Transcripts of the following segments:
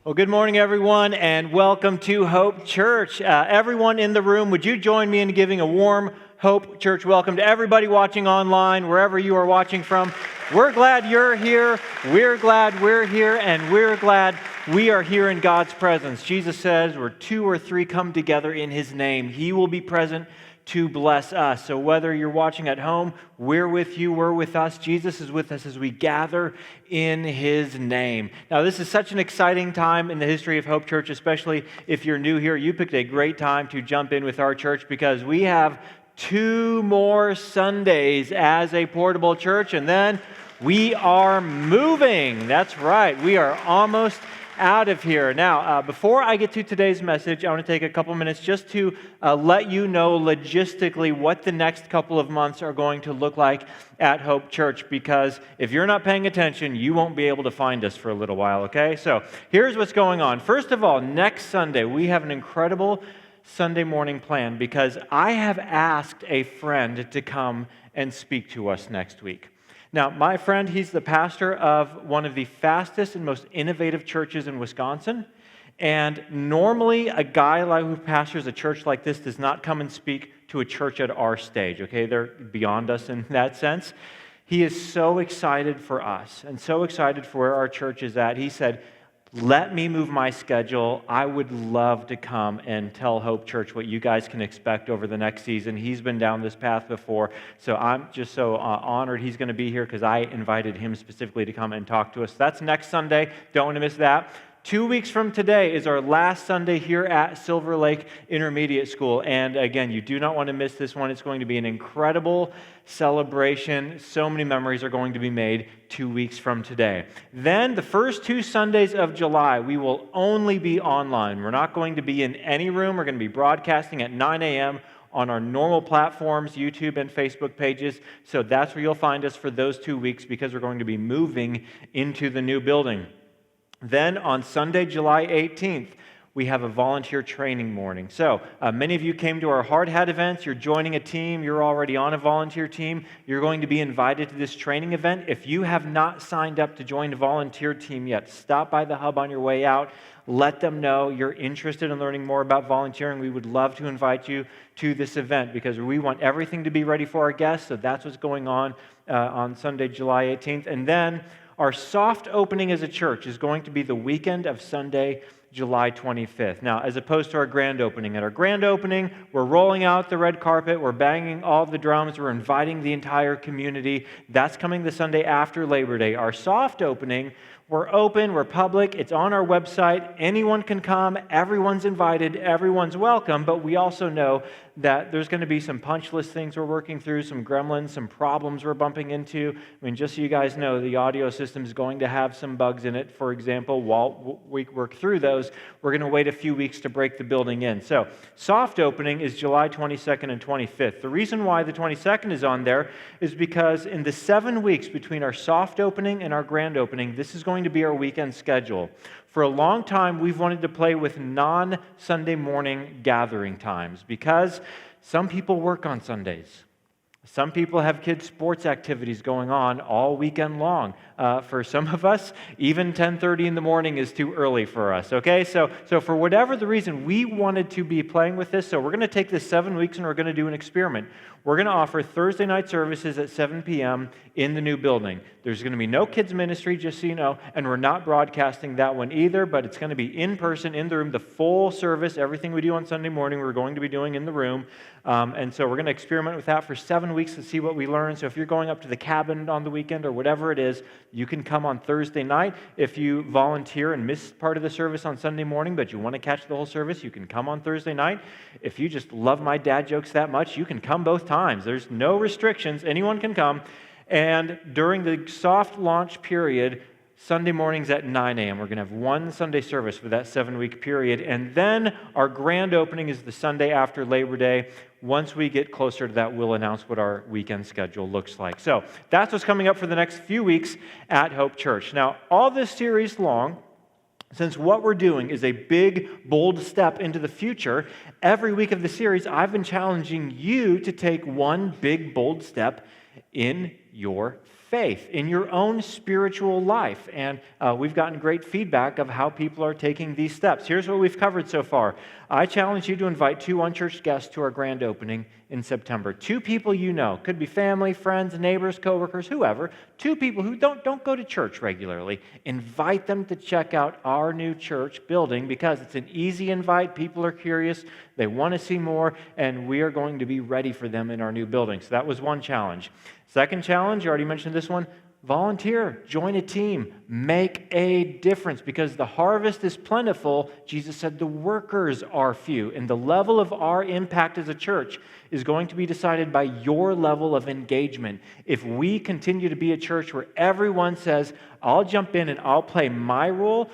Well, good morning, everyone, and welcome to Hope Church. Everyone in the room, would you join me in giving a warm Hope Church welcome to everybody watching online, wherever you are watching from? We're glad you're here, we're glad we're here, and we're glad we are here in God's presence. Jesus says, where two or three come together in His name, He will be present to bless us. So whether you're watching at home, we're with you, we're with us. Jesus is with us as we gather in His name. Now, this is such an exciting time in the history of Hope Church, especially if you're new here. You picked a great time to jump in with our church because we have 2 more Sundays as a portable church, and then we are moving. That's right. We are almost out of here. Now, before I get to today's message, I want to take a couple minutes just to let you know logistically what the next couple of months are going to look like at Hope Church, because if you're not paying attention, you won't be able to find us for a little while, okay? So here's what's going on. First of all, next Sunday, we have an incredible Sunday morning plan because I have asked a friend to come and speak to us next week. Now, my friend, he's the pastor of one of the fastest and most innovative churches in Wisconsin. And normally, a guy who pastors a church like this does not come and speak to a church at our stage, okay? They're beyond us in that sense. He is so excited for us and so excited for where our church is at. He said, let me move my schedule. I would love to come and tell Hope Church what you guys can expect over the next season. He's been down this path before, so I'm just so honored he's going to be here because I invited him specifically to come and talk to us. That's next Sunday. Don't want to miss that. 2 weeks from today is our last Sunday here at Silver Lake Intermediate School. And again, you do not want to miss this one. It's going to be an incredible celebration. So many memories are going to be made 2 weeks from today. Then the first 2 Sundays of July, we will only be online. We're not going to be in any room. We're going to be broadcasting at 9 a.m. on our normal platforms, YouTube and Facebook pages. So that's where you'll find us for those 2 weeks because we're going to be moving into the new building. Then on Sunday, July 18th, we have a volunteer training morning. So many of you came to our hard hat events. You're joining a team. You're already on a volunteer team. You're going to be invited to this training event. If you have not signed up to join a volunteer team yet, stop by the hub on your way out. Let them know you're interested in learning more about volunteering. We would love to invite you to this event because we want everything to be ready for our guests. So that's what's going on Sunday, July 18th. And then our soft opening as a church is going to be the weekend of Sunday, July 25th. Now, as opposed to our grand opening. At our grand opening, we're rolling out the red carpet, we're banging all the drums, we're inviting the entire community. That's coming the Sunday after Labor Day. Our soft opening, we're open, we're public, it's on our website. Anyone can come, everyone's invited, everyone's welcome, but we also know that there's going to be some punch list things we're working through, some gremlins, some problems we're bumping into. I mean, just so you guys know, the audio system is going to have some bugs in it. For example, while we work through those, we're going to wait a few weeks to break the building in. So, soft opening is July 22nd and 25th. The reason why the 22nd is on there is because in the 7 weeks between our soft opening and our grand opening, this is going to be our weekend schedule. For a long time, we've wanted to play with non-Sunday morning gathering times because some people work on Sundays. Some people have kids' sports activities going on all weekend long. For some of us, even 10:30 in the morning is too early for us, okay? So for whatever the reason, we wanted to be playing with this, so we're going to take this 7 weeks and we're going to do an experiment. We're going to offer Thursday night services at 7 p.m. in the new building. There's going to be no kids ministry, just so you know, and we're not broadcasting that one either, but it's going to be in person, in the room, the full service, everything we do on Sunday morning, we're going to be doing in the room. And so we're going to experiment with that for 7 weeks to see what we learn. So if you're going up to the cabin on the weekend or whatever it is, you can come on Thursday night. If you volunteer and miss part of the service on Sunday morning, but you want to catch the whole service, you can come on Thursday night. If you just love my dad jokes that much, you can come both times. There's no restrictions. Anyone can come. And during the soft launch period, Sunday mornings at 9 a.m. We're going to have one Sunday service for that 7-week period. And then our grand opening is the Sunday after Labor Day. Once we get closer to that, we'll announce what our weekend schedule looks like. So that's what's coming up for the next few weeks at Hope Church. Now, all this series long, since what we're doing is a big, bold step into the future, every week of the series, I've been challenging you to take one big, bold step in your faith, in your own spiritual life. And we've gotten great feedback of how people are taking these steps. Here's what we've covered so far. I challenge you to invite 2 unchurched guests to our grand opening in September. 2 people you know. Could be family, friends, neighbors, coworkers, whoever. 2 people who don't go to church regularly. Invite them to check out our new church building because it's an easy invite. People are curious. They want to see more, and we are going to be ready for them in our new building. So that was one challenge. Second challenge, you already mentioned this one, volunteer, join a team, make a difference because the harvest is plentiful. Jesus said the workers are few, and the level of our impact as a church is going to be decided by your level of engagement. If we continue to be a church where everyone says, I'll jump in and I'll play my role,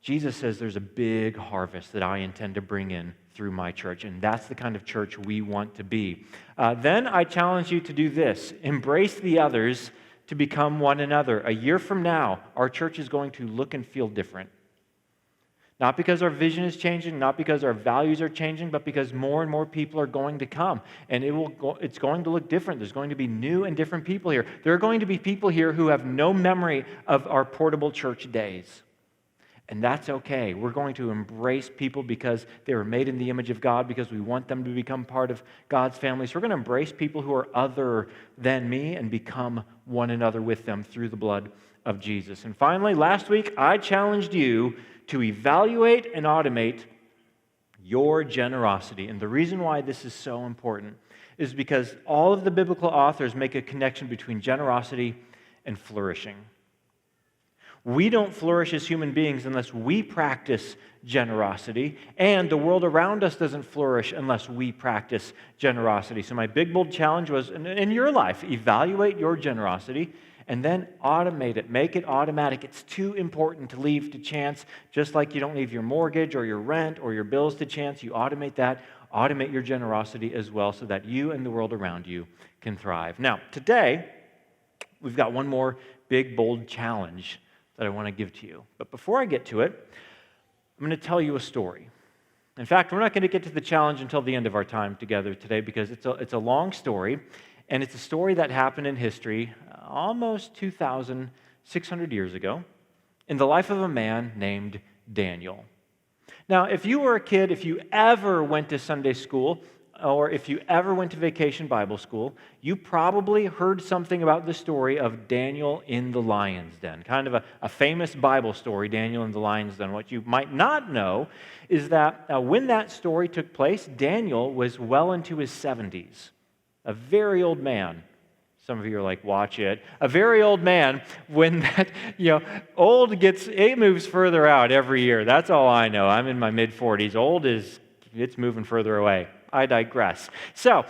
Jesus says there's a big harvest that I intend to bring in through my church, and that's the kind of church we want to be. Then I challenge you to do this. Embrace the others to become one another. A year from now, our church is going to look and feel different. Not because our vision is changing, not because our values are changing, but because more and more people are going to come, and it's going to look different. There's going to be new and different people here. There are going to be people here who have no memory of our portable church days. And that's okay. We're going to embrace people because they were made in the image of God, because we want them to become part of God's family. So we're going to embrace people who are other than me and become one another with them through the blood of Jesus. And finally, last week, I challenged you to evaluate and automate your generosity. And the reason why this is so important is because all of the biblical authors make a connection between generosity and flourishing. We don't flourish as human beings unless we practice generosity, and the world around us doesn't flourish unless we practice generosity. So my big, bold challenge was, in your life, evaluate your generosity and then automate it. Make it automatic. It's too important to leave to chance, just like you don't leave your mortgage or your rent or your bills to chance. You automate that. Automate your generosity as well so that you and the world around you can thrive. Now, today, we've got one more big, bold challenge that I want to give to you. But before I get to it, I'm going to tell you a story. In fact, we're not going to get to the challenge until the end of our time together today because it's a long story, and it's a story that happened in history almost 2,600 years ago in the life of a man named Daniel. Now, if you were a kid, if you ever went to Sunday school, or if you ever went to vacation Bible school, you probably heard something about the story of Daniel in the lion's den, kind of a famous Bible story, Daniel in the lion's den. What you might not know is that when that story took place, Daniel was well into his 70s, a very old man. Some of you are like, watch it. A very old man, when that, old it moves further out every year. That's all I know. I'm in my mid-40s. It's moving further away. I digress. So,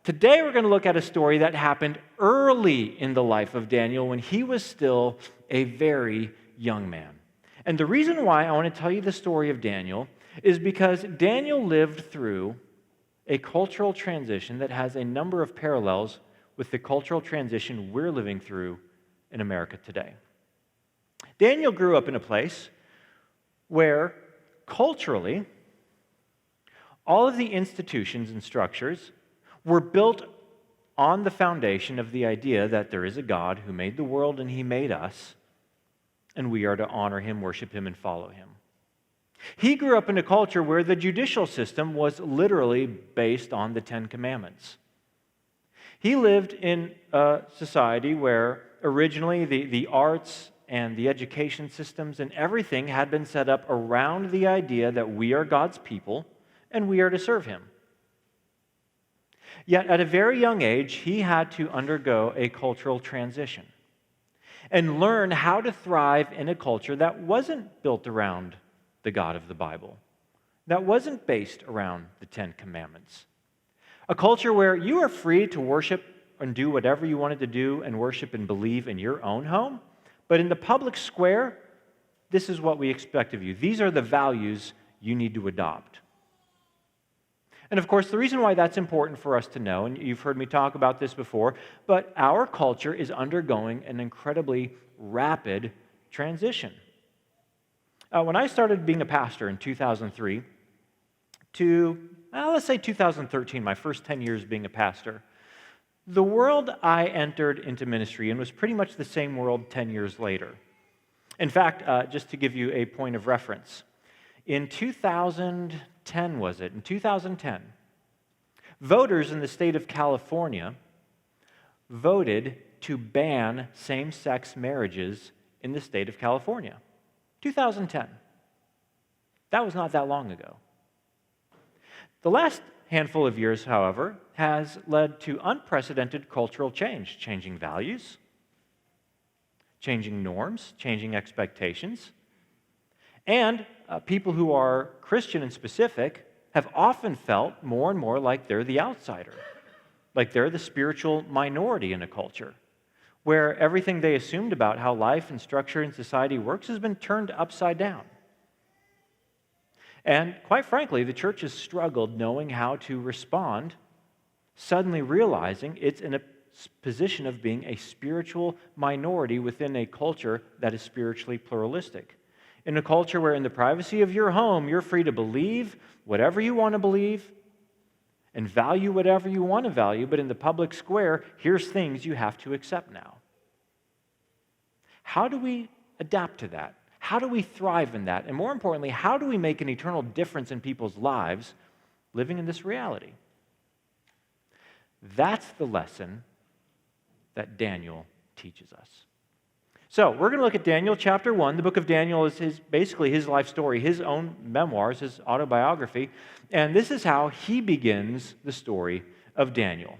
today we're going to look at a story that happened early in the life of Daniel when he was still a very young man. And the reason why I want to tell you the story of Daniel is because Daniel lived through a cultural transition that has a number of parallels with the cultural transition we're living through in America today. Daniel grew up in a place where culturally, all of the institutions and structures were built on the foundation of the idea that there is a God who made the world and he made us, and we are to honor him, worship him, and follow him. He grew up in a culture where the judicial system was literally based on the Ten Commandments. He lived in a society where originally the arts and the education systems and everything had been set up around the idea that we are God's people and we are to serve him. Yet at a very young age, he had to undergo a cultural transition and learn how to thrive in a culture that wasn't built around the God of the Bible, that wasn't based around the Ten Commandments. A culture where you are free to worship and do whatever you wanted to do and worship and believe in your own home, but in the public square, this is what we expect of you. These are the values you need to adopt. And of course, the reason why that's important for us to know, and you've heard me talk about this before, but our culture is undergoing an incredibly rapid transition. When I started being a pastor in 2003 to, let's say 2013, my first 10 years being a pastor, The world I entered into ministry in was pretty much the same world 10 years later. In fact, just to give you a point of reference, in 2010, In 2010, voters in the state of California voted to ban same-sex marriages in the state of California. 2010. That was not that long ago. The last handful of years, however, has led to unprecedented cultural change, changing values, changing norms, changing expectations, and people who are Christian and specific have often felt more and more like they're the outsider, like they're the spiritual minority in a culture, where everything they assumed about how life and structure in society works has been turned upside down. And quite frankly, the church has struggled knowing how to respond, suddenly realizing it's in a position of being a spiritual minority within a culture that is spiritually pluralistic. In a culture where in the privacy of your home, you're free to believe whatever you want to believe and value whatever you want to value, but in the public square, here's things you have to accept now. How do we adapt to that? How do we thrive in that? And more importantly, how do we make an eternal difference in people's lives living in this reality? That's the lesson that Daniel teaches us. So we're going to look at Daniel chapter 1. The book of Daniel is basically his life story, his own memoirs, his autobiography. And this is how he begins the story of Daniel.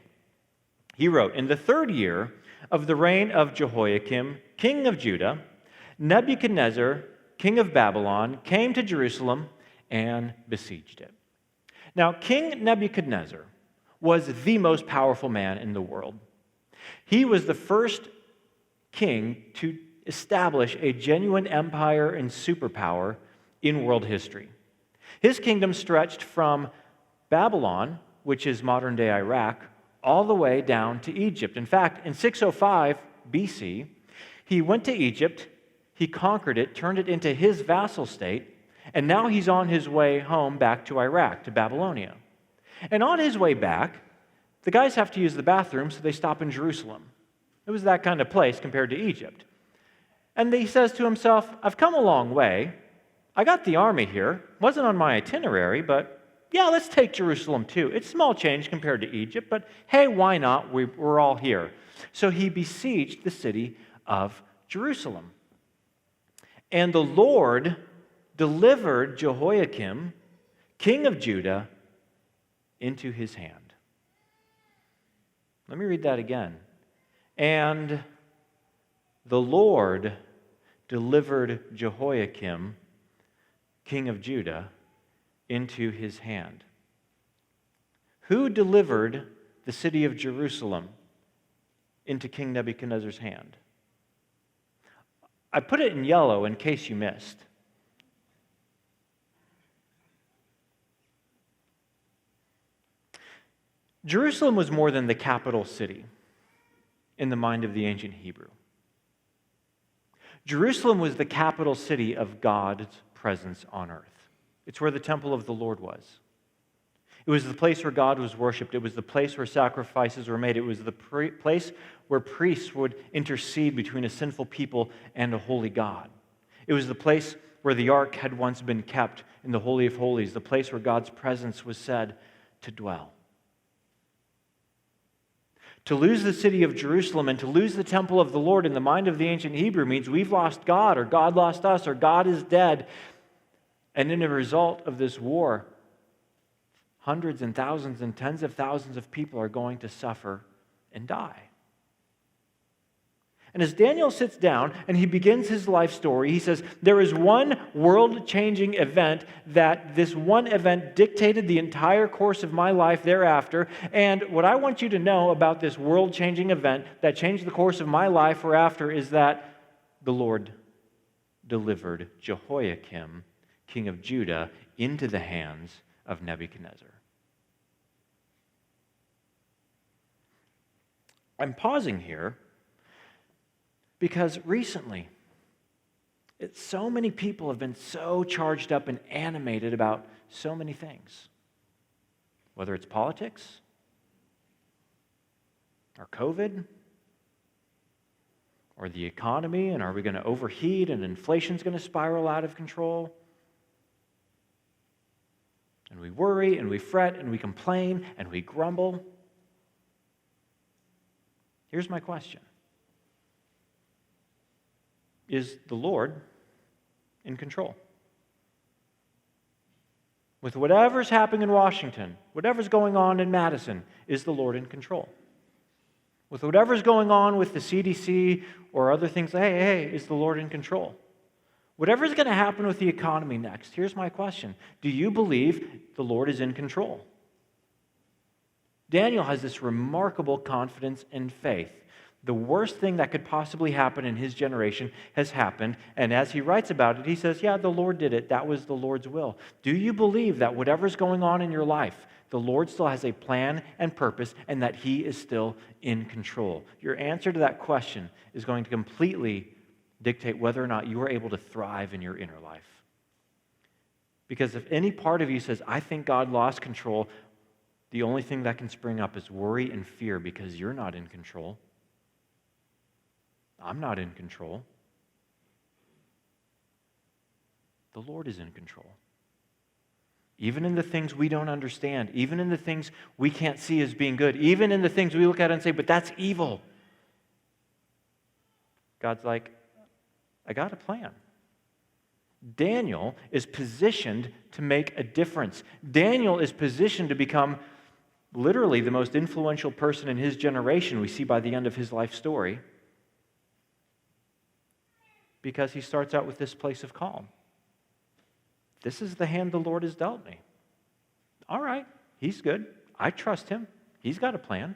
He wrote, "In the 3rd year of the reign of Jehoiakim, king of Judah, Nebuchadnezzar, king of Babylon, came to Jerusalem and besieged it." Now, King Nebuchadnezzar was the most powerful man in the world. He was the first king to establish a genuine empire and superpower in world history. His kingdom stretched from Babylon, which is modern-day Iraq, all the way down to Egypt. In fact, in 605 BC, he went to Egypt, he conquered it, turned it into his vassal state, and now he's on his way home back to Iraq, to Babylonia. And on his way back, the guys have to use the bathroom, so they stop in Jerusalem. It was that kind of place compared to Egypt. And he says to himself, I've come a long way. I got the army here. Wasn't on my itinerary, but yeah, let's take Jerusalem too. It's small change compared to Egypt, but hey, why not? We're all here. So he besieged the city of Jerusalem. And the Lord delivered Jehoiakim, king of Judah, into his hand. Let me read that again. And the Lord delivered Jehoiakim, king of Judah, into his hand. Who delivered the city of Jerusalem into King Nebuchadnezzar's hand? I put it in yellow in case you missed. Jerusalem was more than the capital city in the mind of the ancient Hebrew. Jerusalem was the capital city of God's presence on earth. It's where the temple of the Lord was. It was the place where God was worshipped. It was the place where sacrifices were made. It was the place where priests would intercede between a sinful people and a holy God. It was the place where the ark had once been kept in the Holy of Holies, the place where God's presence was said to dwell. To lose the city of Jerusalem and to lose the temple of the Lord in the mind of the ancient Hebrew means we've lost God, or God lost us, or God is dead. And in a result of this war, hundreds and thousands and tens of thousands of people are going to suffer and die. And as Daniel sits down and he begins his life story, he says, there is one world-changing event that this one event dictated the entire course of my life thereafter. And what I want you to know about this world-changing event that changed the course of my life foreafter is that the Lord delivered Jehoiakim, king of Judah, into the hands of Nebuchadnezzar. I'm pausing here because recently, so many people have been so charged up and animated about so many things. Whether it's politics, Or COVID? Or the economy, and are we going to overheat and inflation's going to spiral out of control? And we worry and we fret and we complain and we grumble. Here's my question. Is the Lord in control? With whatever's happening in Washington, whatever's going on in Madison, is the Lord in control? With whatever's going on with the CDC or other things, hey, is the Lord in control? Whatever's going to happen with the economy next, here's my question. Do you believe the Lord is in control? Daniel has this remarkable confidence and faith. The worst thing that could possibly happen in his generation has happened, and as he writes about it, he says, yeah, the Lord did it. That was the Lord's will. Do you believe that whatever's going on in your life, the Lord still has a plan and purpose, and that He is still in control? Your answer to that question is going to completely dictate whether or not you are able to thrive in your inner life. Because if any part of you says, I think God lost control, the only thing that can spring up is worry and fear because you're not in control. I'm not in control. The Lord is in control. Even in the things we don't understand, even in the things we can't see as being good, even in the things we look at and say, but that's evil. God's like, I got a plan. Daniel is positioned to make a difference. Daniel is positioned to become literally the most influential person in his generation, we see by the end of his life story, because he starts out with this place of calm. This is the hand the Lord has dealt me. All right, He's good. I trust Him. He's got a plan.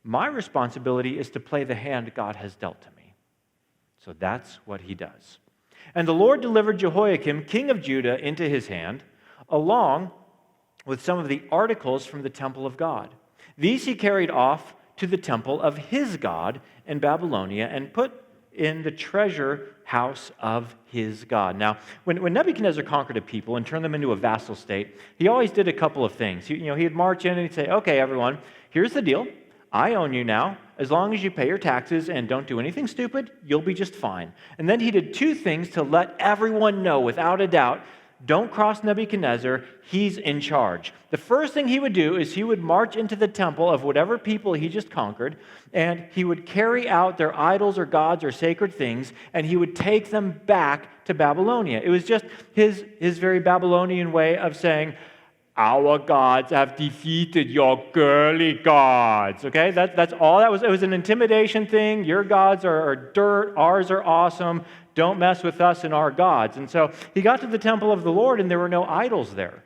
My responsibility is to play the hand God has dealt to me. So that's what he does. And the Lord delivered Jehoiakim, king of Judah, into his hand, along with some of the articles from the temple of God. These he carried off to the temple of his God in Babylonia and put in the treasure house of his God. Now, when Nebuchadnezzar conquered a people and turned them into a vassal state, he always did a couple of things. He'd march in and he'd say, okay, everyone, here's the deal. I own you now. As long as you pay your taxes and don't do anything stupid, you'll be just fine. And then he did two things to let everyone know without a doubt, don't cross Nebuchadnezzar, he's in charge. The first thing he would do is he would march into the temple of whatever people he just conquered, and he would carry out their idols or gods or sacred things, and he would take them back to Babylonia. It was just his very Babylonian way of saying, our gods have defeated your girly gods. Okay, that's all that was. It was an intimidation thing. Your gods are dirt. Ours are awesome. Don't mess with us and our gods. And so he got to the temple of the Lord, and there were no idols there,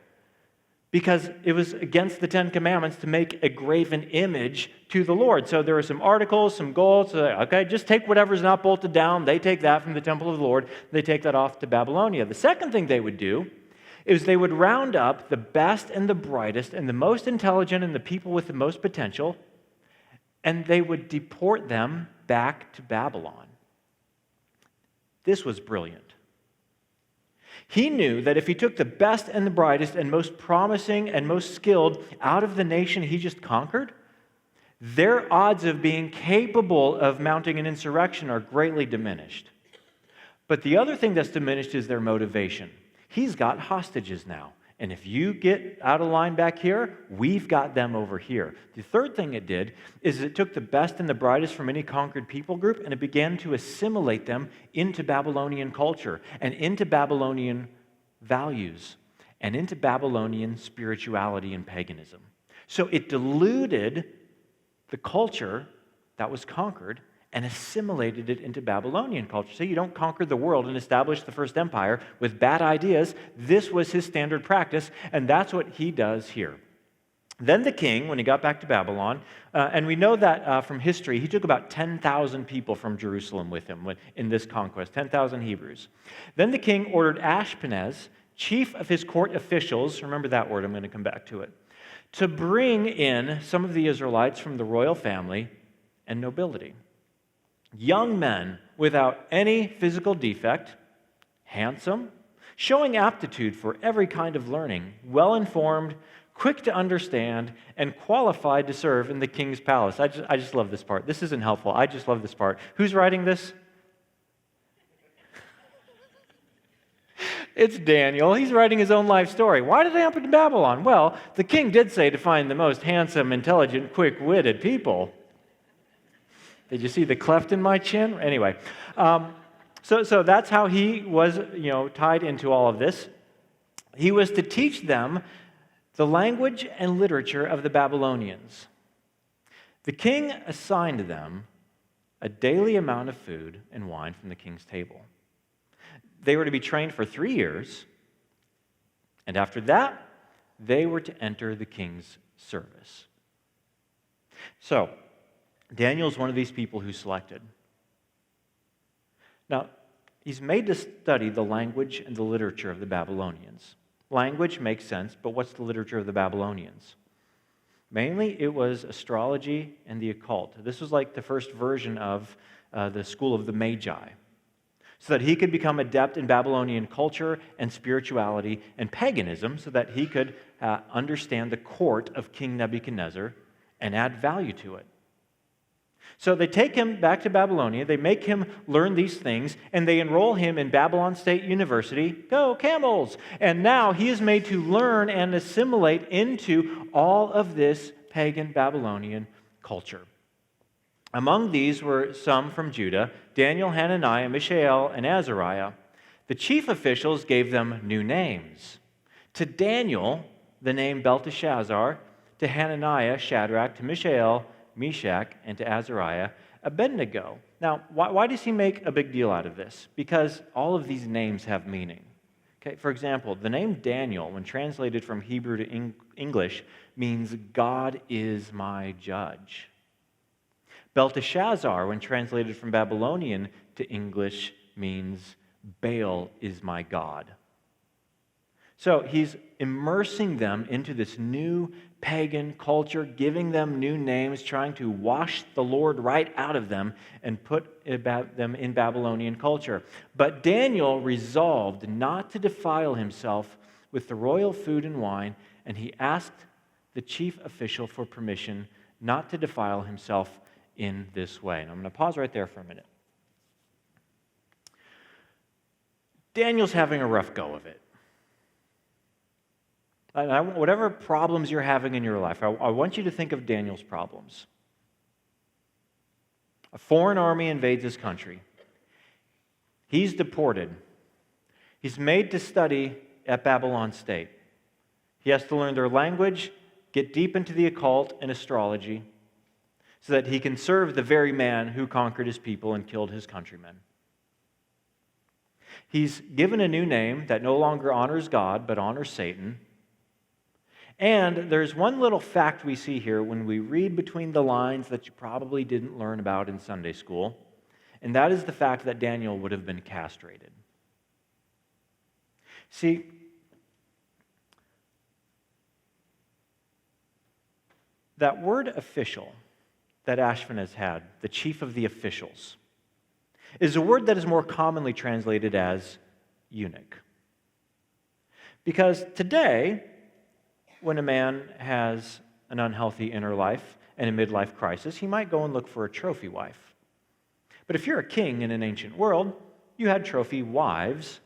because it was against the Ten Commandments to make a graven image to the Lord. So there were some articles, some gold. So okay, just take whatever's not bolted down. They take that from the temple of the Lord. They take that off to Babylonia. The second thing they would do is they would round up the best and the brightest and the most intelligent and the people with the most potential, and they would deport them back to Babylon. This was brilliant. He knew that if he took the best and the brightest and most promising and most skilled out of the nation he just conquered, their odds of being capable of mounting an insurrection are greatly diminished. But the other thing that's diminished is their motivation. He's got hostages now. And if you get out of line back here, we've got them over here. The third thing it did is it took the best and the brightest from any conquered people group and it began to assimilate them into Babylonian culture and into Babylonian values and into Babylonian spirituality and paganism. So it diluted the culture that was conquered and assimilated it into Babylonian culture. So you don't conquer the world and establish the first empire with bad ideas. This was his standard practice, and that's what he does here. Then the king, when he got back to Babylon, and we know that from history, he took about 10,000 people from Jerusalem with him in this conquest, 10,000 Hebrews. Then the king ordered Ashpenaz, chief of his court officials, remember that word, I'm going to come back to it, to bring in some of the Israelites from the royal family and nobility. Young men without any physical defect, handsome, showing aptitude for every kind of learning, well-informed, quick to understand, and qualified to serve in the king's palace. I just love this part. This isn't helpful. I just love this part. Who's writing this? It's Daniel. He's writing his own life story. Why did it happen in Babylon? Well, the king did say to find the most handsome, intelligent, quick-witted people. Did you see the cleft in my chin? Anyway, so that's how he was, tied into all of this. He was to teach them the language and literature of the Babylonians. The king assigned them a daily amount of food and wine from the king's table. They were to be trained for 3 years, and after that, they were to enter the king's service. So, Daniel's one of these people who's selected. Now, he's made to study the language and the literature of the Babylonians. Language makes sense, but what's the literature of the Babylonians? Mainly, it was astrology and the occult. This was like the first version of the school of the Magi, so that he could become adept in Babylonian culture and spirituality and paganism, so that he could understand the court of King Nebuchadnezzar and add value to it. So they take him back to Babylonia, they make him learn these things, and they enroll him in Babylon State University. Go Camels! And now he is made to learn and assimilate into all of this pagan Babylonian culture. Among these were some from Judah: Daniel, Hananiah, Mishael, and Azariah. The chief officials gave them new names. To Daniel, the name Belteshazzar; to Hananiah, Shadrach; to Mishael, Meshach; and to Azariah, Abednego. Now, why does he make a big deal out of this? Because all of these names have meaning. Okay, for example, the name Daniel, when translated from Hebrew to English, means God is my judge. Belteshazzar, when translated from Babylonian to English, means Baal is my God. So he's immersing them into this new pagan culture, giving them new names, trying to wash the Lord right out of them and put them in Babylonian culture. But Daniel resolved not to defile himself with the royal food and wine, and he asked the chief official for permission not to defile himself in this way. And I'm going to pause right there for a minute. Daniel's having a rough go of it. Whatever problems you're having in your life, I want you to think of Daniel's problems. A foreign army invades his country. He's deported. He's made to study at Babylon State. He has to learn their language, get deep into the occult and astrology, so that he can serve the very man who conquered his people and killed his countrymen. He's given a new name that no longer honors God, but honors Satan. And there's one little fact we see here when we read between the lines that you probably didn't learn about in Sunday school, and that is the fact that Daniel would have been castrated. See, that word official that Ashpenaz had, the chief of the officials, is a word that is more commonly translated as eunuch. Because today, when a man has an unhealthy inner life and a midlife crisis, he might go and look for a trophy wife. But if you're a king in an ancient world, you had trophy wives,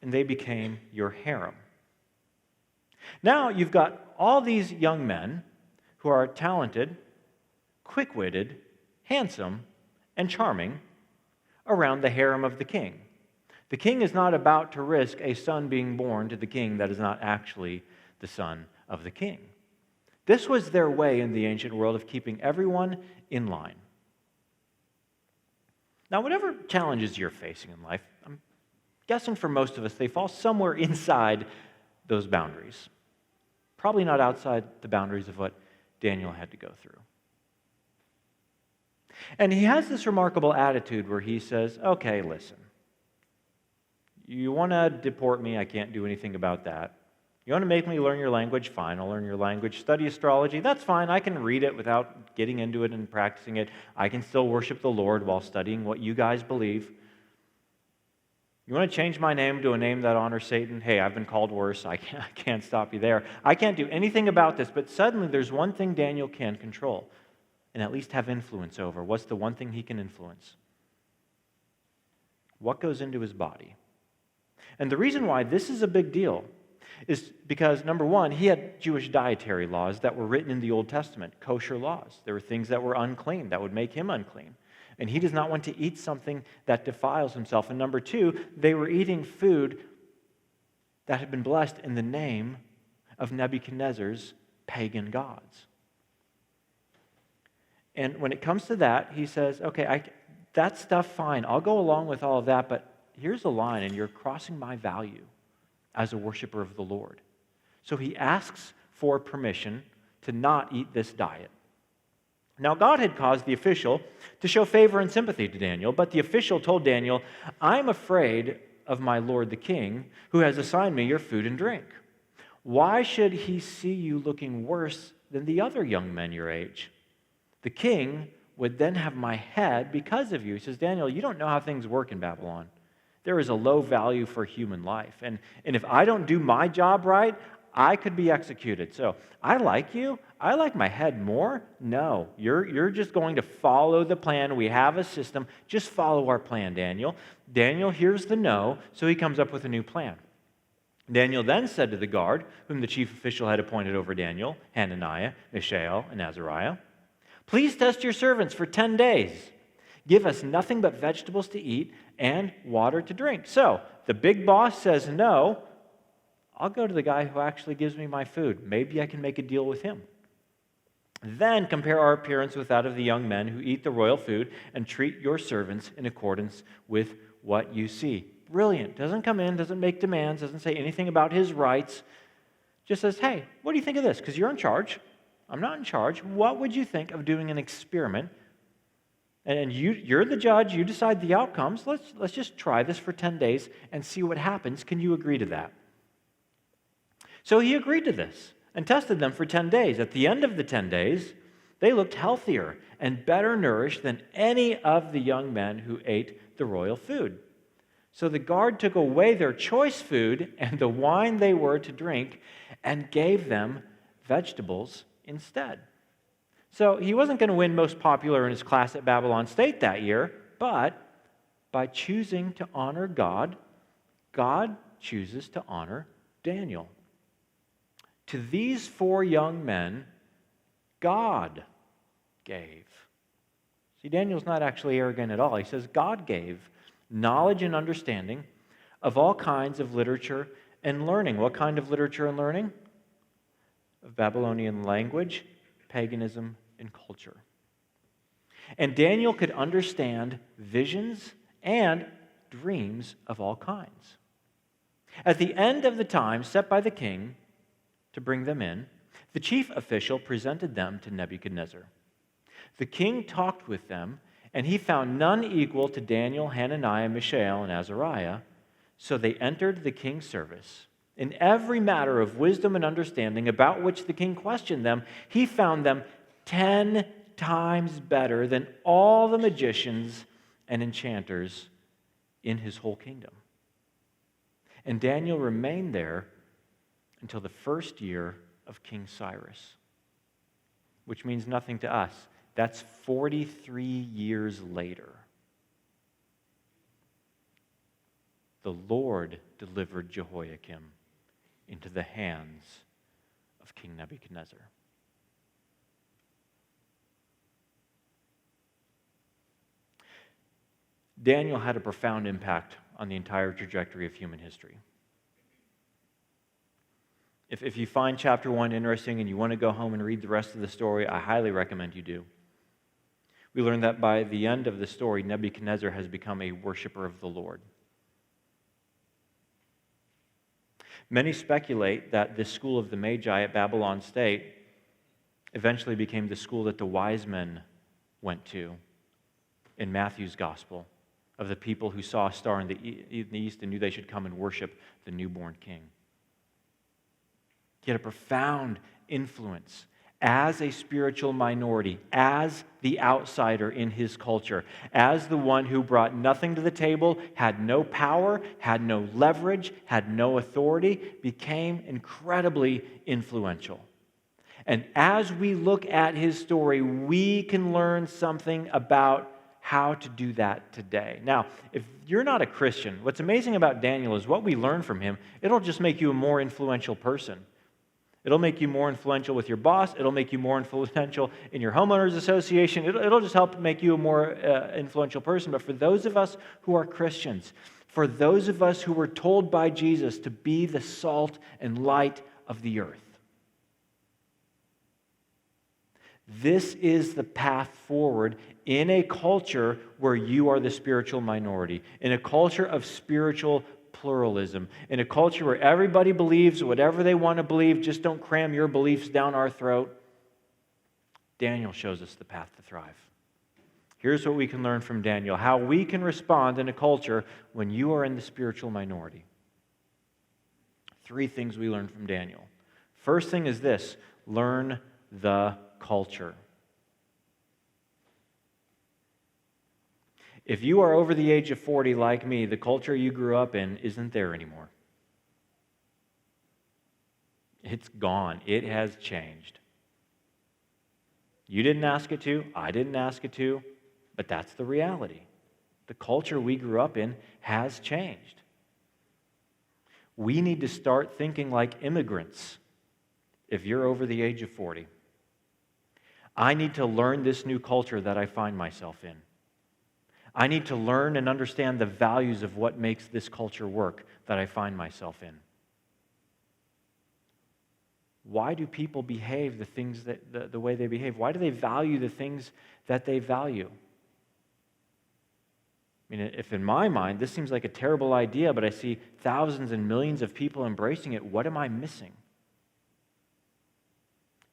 and they became your harem. Now you've got all these young men who are talented, quick-witted, handsome, and charming around the harem of the king. The king is not about to risk a son being born to the king that is not actually the son of the king. This was their way in the ancient world of keeping everyone in line. Now, whatever challenges you're facing in life, I'm guessing for most of us, they fall somewhere inside those boundaries. Probably not outside the boundaries of what Daniel had to go through. And he has this remarkable attitude where he says, okay, listen, you want to deport me, I can't do anything about that. You want to make me learn your language? Fine, I'll learn your language. Study astrology? That's fine. I can read it without getting into it and practicing it. I can still worship the Lord while studying what you guys believe. You want to change my name to a name that honors Satan? Hey, I've been called worse. I can't stop you there. I can't do anything about this, but suddenly there's one thing Daniel can control and at least have influence over. What's the one thing he can influence? What goes into his body? And the reason why this is a big deal is because, number one, he had Jewish dietary laws that were written in the Old Testament, kosher laws. There were things that were unclean that would make him unclean. And he does not want to eat something that defiles himself. And number two, they were eating food that had been blessed in the name of Nebuchadnezzar's pagan gods. And when it comes to that, he says, okay, that stuff, fine. I'll go along with all of that, but here's a line, and you're crossing my value as a worshiper of the Lord. So he asks for permission to not eat this diet. Now, God had caused the official to show favor and sympathy to Daniel, but the official told Daniel, I'm afraid of my lord the king, who has assigned me your food and drink. Why should he see you looking worse than the other young men your age? The king would then have my head because of you. He says, Daniel, you don't know how things work in Babylon. There is a low value for human life. And if I don't do my job right, I could be executed. So I like you. I like my head more. No, you're just going to follow the plan. We have a system. Just follow our plan, Daniel. Daniel hears the no, so he comes up with a new plan. Daniel then said to the guard, whom the chief official had appointed over Daniel, Hananiah, Mishael, and Azariah, please test your servants for 10 days. Give us nothing but vegetables to eat and water to drink. So the big boss says no. I'll go to the guy who actually gives me my food. Maybe I can make a deal with him. Then compare our appearance with that of the young men who eat the royal food and treat your servants in accordance with what you see. Brilliant. Doesn't come in, doesn't make demands, doesn't say anything about his rights. Just says, hey, what do you think of this? Because you're in charge. I'm not in charge. What would you think of doing an experiment? And you're the judge. You decide the outcomes. Let's just try this for 10 days and see what happens. Can you agree to that? So he agreed to this and tested them for 10 days. At the end of the 10 days, they looked healthier and better nourished than any of the young men who ate the royal food. So the guard took away their choice food and the wine they were to drink and gave them vegetables instead. So he wasn't going to win most popular in his class at Babylon State that year, but by choosing to honor God, God chooses to honor Daniel. To these 4 young men, God gave. See, Daniel's not actually arrogant at all. He says God gave knowledge and understanding of all kinds of literature and learning. What kind of literature and learning? Of Babylonian language, paganism, and culture. And Daniel could understand visions and dreams of all kinds. At the end of the time set by the king to bring them in, the chief official presented them to Nebuchadnezzar. The king talked with them, and he found none equal to Daniel, Hananiah, Mishael, and Azariah, so they entered the king's service. In every matter of wisdom and understanding about which the king questioned them, he found them 10 times better than all the magicians and enchanters in his whole kingdom. And Daniel remained there until the first year of King Cyrus, which means nothing to us. That's 43 years later. The Lord delivered Jehoiakim into the hands of King Nebuchadnezzar. Daniel had a profound impact on the entire trajectory of human history. If you find chapter 1 interesting and you want to go home and read the rest of the story, I highly recommend you do. We learn that by the end of the story, Nebuchadnezzar has become a worshiper of the Lord. Many speculate that this school of the Magi at Babylon State eventually became the school that the wise men went to in Matthew's gospel, of the people who saw a star in the east and knew they should come and worship the newborn king. He had a profound influence as a spiritual minority, as the outsider in his culture, as the one who brought nothing to the table, had no power, had no leverage, had no authority, became incredibly influential. And as we look at his story, we can learn something about how to do that today. Now, if you're not a Christian, what's amazing about Daniel is what we learn from him, it'll just make you a more influential person. It'll make you more influential with your boss. It'll make you more influential in your homeowners association. It'll just help make you a more influential person. But for those of us who are Christians, for those of us who were told by Jesus to be the salt and light of the earth, this is the path forward in a culture where you are the spiritual minority, in a culture of spiritual pluralism, in a culture where everybody believes whatever they want to believe, just don't cram your beliefs down our throat. Daniel shows us the path to thrive. Here's what we can learn from Daniel, how we can respond in a culture when you are in the spiritual minority. 3 things we learn from Daniel. First thing is this: learn the culture. If you are over the age of 40 like me, the culture you grew up in isn't there anymore. It's gone. It has changed. You didn't ask it to, I didn't ask it to, but that's the reality. The culture we grew up in has changed. We need to start thinking like immigrants if you're over the age of 40. I need to learn this new culture that I find myself in. I need to learn and understand the values of what makes this culture work that I find myself in. Why do people behave the way they behave? Why do they value the things that they value? I mean, if in my mind this seems like a terrible idea, but I see thousands and millions of people embracing it, what am I missing?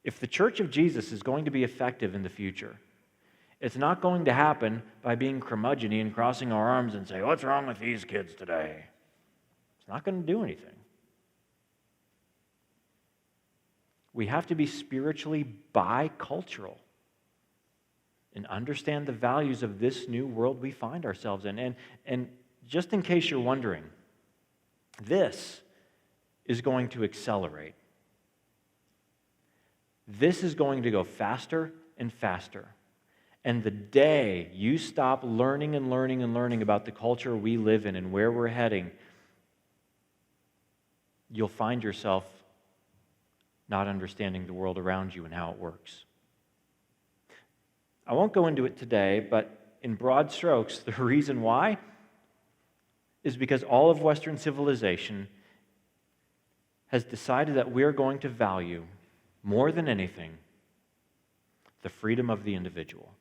If the Church of Jesus is going to be effective in the future, it's not going to happen by being curmudgeon-y and crossing our arms and say, "What's wrong with these kids today?" It's not going to do anything. We have to be spiritually bicultural and understand the values of this new world we find ourselves in. And just in case you're wondering, this is going to accelerate. This is going to go faster and faster. And the day you stop learning and learning and learning about the culture we live in and where we're heading, you'll find yourself not understanding the world around you and how it works. I won't go into it today, but in broad strokes, the reason why is because all of Western civilization has decided that we're going to value, more than anything, the freedom of the individual.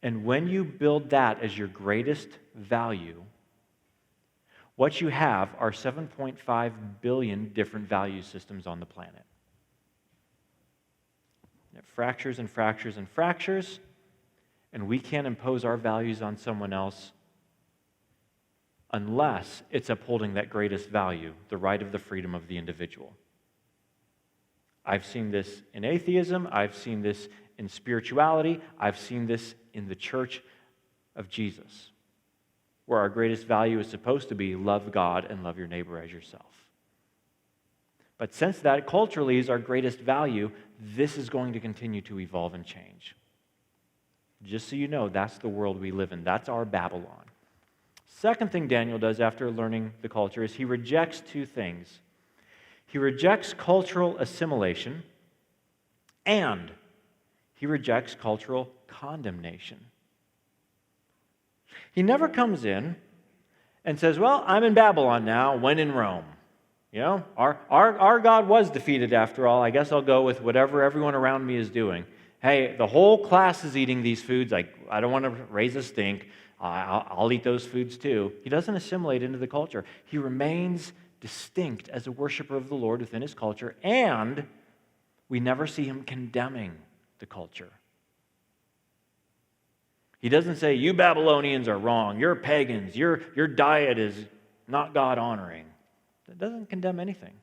And when you build that as your greatest value, what you have are 7.5 billion different value systems on the planet. It fractures and fractures and fractures, and we can't impose our values on someone else unless it's upholding that greatest value, the right of the freedom of the individual. I've seen this in atheism, I've seen this in spirituality, I've seen this in the Church of Jesus, where our greatest value is supposed to be love God and love your neighbor as yourself. But since that culturally is our greatest value, this is going to continue to evolve and change. Just so you know, that's the world we live in. That's our Babylon. Second thing Daniel does after learning the culture is he rejects 2 things. He rejects cultural assimilation, and he rejects cultural condemnation. He never comes in and says, "Well, I'm in Babylon now, when in Rome. You know, our God was defeated after all. I guess I'll go with whatever everyone around me is doing. Hey, the whole class is eating these foods. I don't want to raise a stink. I'll eat those foods too." He doesn't assimilate into the culture. He remains distinct as a worshiper of the Lord within his culture, and we never see him condemning the culture. He doesn't say, "You Babylonians are wrong. You're pagans. Your diet is not God-honoring." It doesn't condemn anything.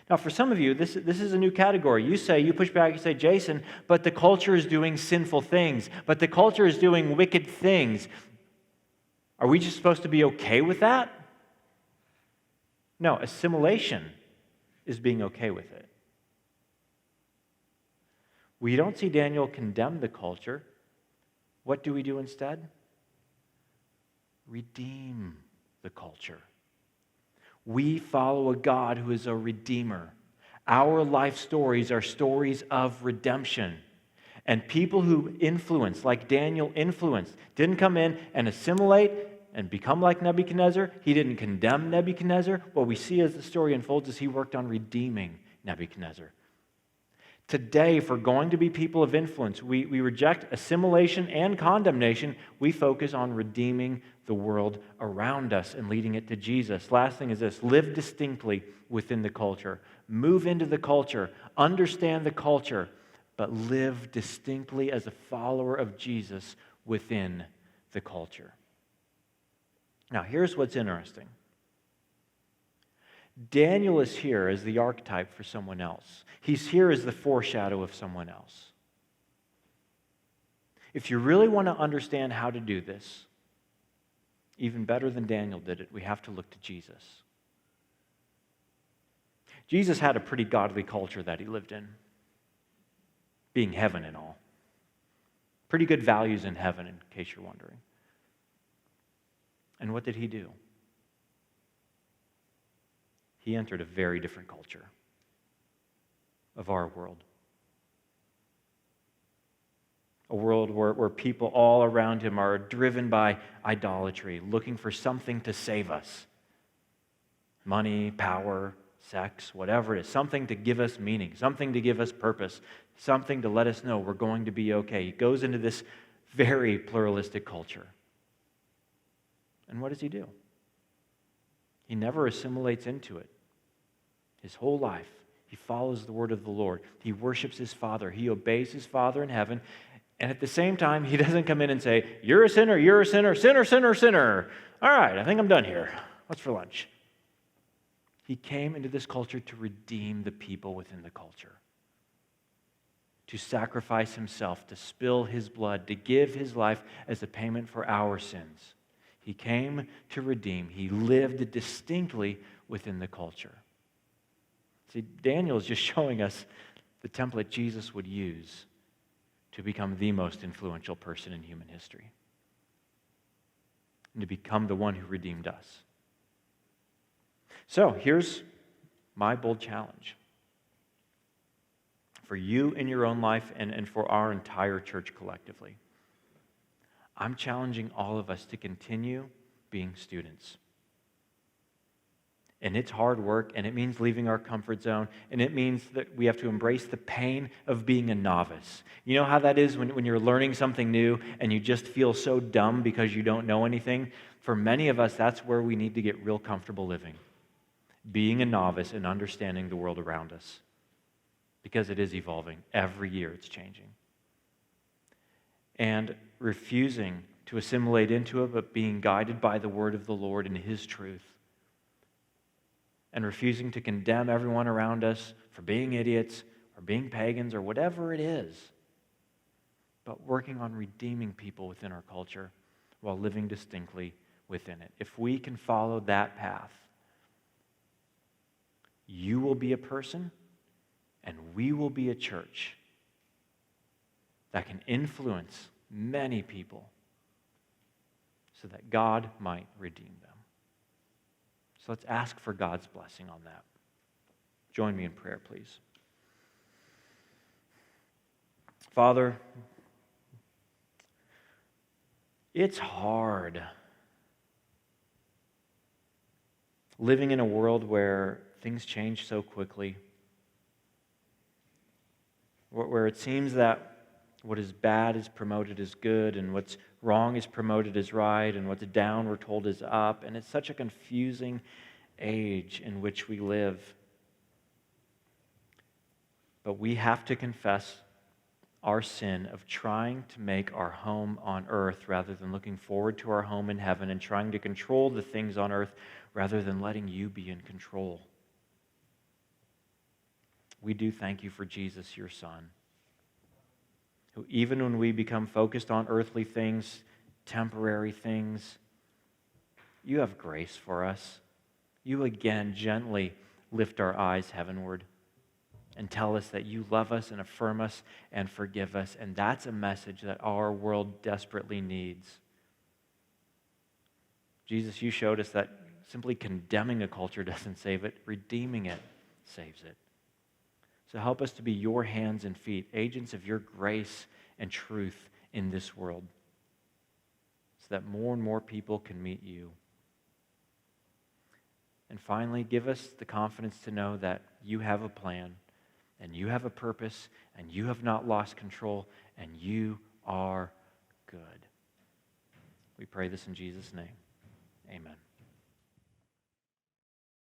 Now, for some of you, this is a new category. You push back, you say, Jason, but the culture is doing sinful things, but the culture is doing wicked things. Are we just supposed to be okay with that? No, assimilation is being okay with it. We don't see Daniel condemn the culture. What do we do instead? Redeem the culture. We follow a God who is a redeemer. Our life stories are stories of redemption. And people who influence, like Daniel influenced, didn't come in and assimilate and become like Nebuchadnezzar. He didn't condemn Nebuchadnezzar. What we see as the story unfolds is he worked on redeeming Nebuchadnezzar. Today, if we're going to be people of influence, we reject assimilation and condemnation. We focus on redeeming the world around us and leading it to Jesus. Last thing is this: live distinctly within the culture. Move into the culture. Understand the culture, but live distinctly as a follower of Jesus within the culture. Now, here's what's interesting. Daniel is here as the archetype for someone else. He's here as the foreshadow of someone else. If you really want to understand how to do this, even better than Daniel did it, we have to look to Jesus. Jesus had a pretty godly culture that he lived in, being heaven and all. Pretty good values in heaven, in case you're wondering. And what did he do? He entered a very different culture of our world. A world where people all around him are driven by idolatry, looking for something to save us. Money, power, sex, whatever it is. Something to give us meaning, something to give us purpose, something to let us know we're going to be okay. He goes into this very pluralistic culture. And what does he do? He never assimilates into it. His whole life, he follows the word of the Lord. He worships his Father. He obeys his Father in heaven. And at the same time, he doesn't come in and say, you're a sinner, sinner, sinner, sinner. All right, I think I'm done here. What's for lunch? He came into this culture to redeem the people within the culture, to sacrifice himself, to spill his blood, to give his life as a payment for our sins. He came to redeem. He lived distinctly within the culture. See, Daniel is just showing us the template Jesus would use to become the most influential person in human history and to become the one who redeemed us. So here's my bold challenge for you in your own life and for our entire church collectively. I'm challenging all of us to continue being students. And it's hard work, and it means leaving our comfort zone, and it means that we have to embrace the pain of being a novice. You know how that is when you're learning something new and you just feel so dumb because you don't know anything? For many of us, that's where we need to get real comfortable living. Being a novice and understanding the world around us. Because it is evolving. Every year it's changing. And refusing to assimilate into it, but being guided by the word of the Lord and his truth. And refusing to condemn everyone around us for being idiots or being pagans or whatever it is. But working on redeeming people within our culture while living distinctly within it. If we can follow that path, you will be a person and we will be a church that can influence many people so that God might redeem them. So let's ask for God's blessing on that. Join me in prayer, please. Father, it's hard living in a world where things change so quickly, where it seems that what is bad is promoted as good, and what's wrong is promoted as right, and what's down we're told is up. And it's such a confusing age in which we live. But we have to confess our sin of trying to make our home on earth rather than looking forward to our home in heaven, and trying to control the things on earth rather than letting you be in control. we do thank you for Jesus, your Son, who even when we become focused on earthly things, temporary things, you have grace for us. You again gently lift our eyes heavenward and tell us that you love us and affirm us and forgive us. And that's a message that our world desperately needs. Jesus, you showed us that simply condemning a culture doesn't save it. Redeeming it saves it. So help us to be your hands and feet, agents of your grace and truth in this world, so that more and more people can meet you. And finally, give us the confidence to know that you have a plan, and you have a purpose, and you have not lost control, and you are good. We pray this in Jesus' name.